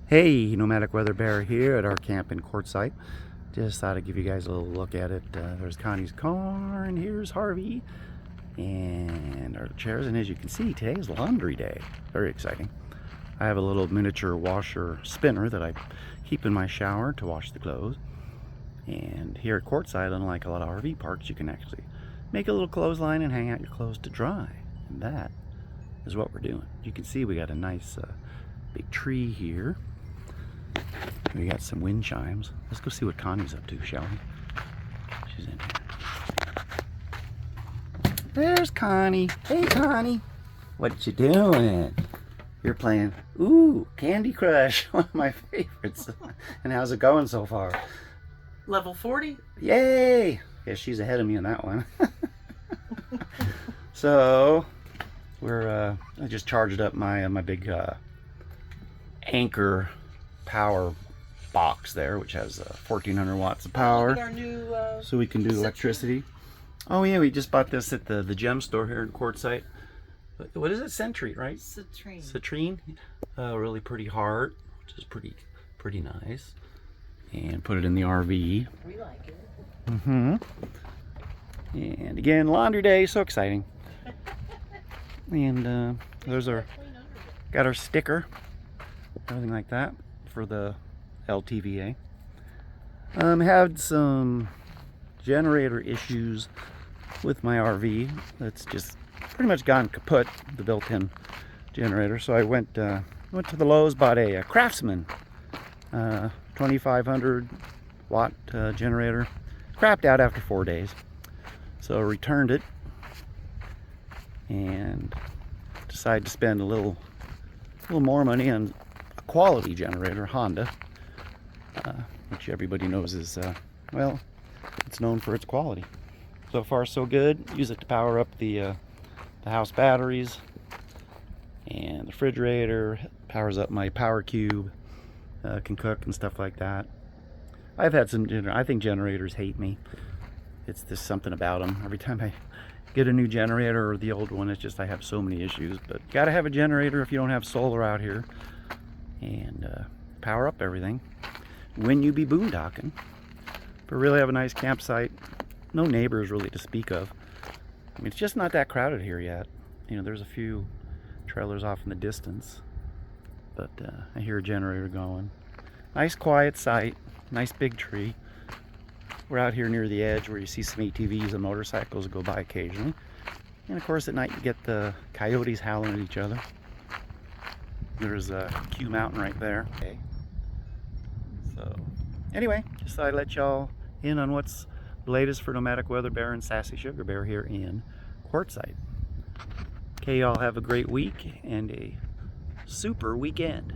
Hey, Nomadic Weather Bear here at our camp in Quartszite. Just thought I'd give you guys a little look at it. There's Connie's car, and here's Harvey, and our chairs. And as you can see, today is laundry day. Very exciting. I have a little miniature washer spinner that I keep in my shower to wash the clothes. And here at Quartszite, unlike a lot of RV parks, you can actually make a little clothesline and hang out your clothes to dry. And that is what we're doing. You can see we got a nice big tree here. We got some wind chimes. Let's go see what Connie's up to, shall we? She's in here. There's Connie. Hey, Connie. What you doing? You're playing, Candy Crush, one of my favorites. And how's it going so far? Level 40? Yay! Yeah, she's ahead of me on that one. So, I just charged up my big Anchor power box there, which has 1400 watts of power. Look at our new, so we can do electricity. Oh yeah, we just bought this at the gem store here in Quartszite. What is it? Citrine, right? Citrine. Citrine. Really pretty hard, which is pretty nice. And put it in the RV. We like it. And again, laundry day, so exciting. And there's got our sticker, everything like that for the LTVA. Had some generator issues with my RV. That's just pretty much gone kaput, the built-in generator. So I went to the Lowe's, bought a Craftsman 2500 watt generator. Crapped out after 4 days, so I returned it and decided to spend a little more money on a quality generator, Honda, which everybody knows is well, it's known for its quality. So far so good. Use it to power up the house batteries, and the refrigerator powers up my power cube, can cook and stuff like that. I've had some I think generators hate me. It's just something about them. Every time I get a new generator or the old one, it's just I have so many issues. But you gotta have a generator if you don't have solar out here, and power up everything when you be boondocking. But really have a nice campsite. No neighbors really to speak of. I mean, it's just not that crowded here yet. You know, there's a few trailers off in the distance, but I hear a generator going. Nice quiet site. Nice big tree. We're out here near the edge where you see some ATVs and motorcycles go by occasionally. And of course at night you get the coyotes howling at each other. There's a Q Mountain right there. Okay. So anyway, just thought I'd let y'all in on what's the latest for Nomadic Weather Bear and Sassy Sugar Bear here in Quartszite. Okay, y'all have a great week and a super weekend.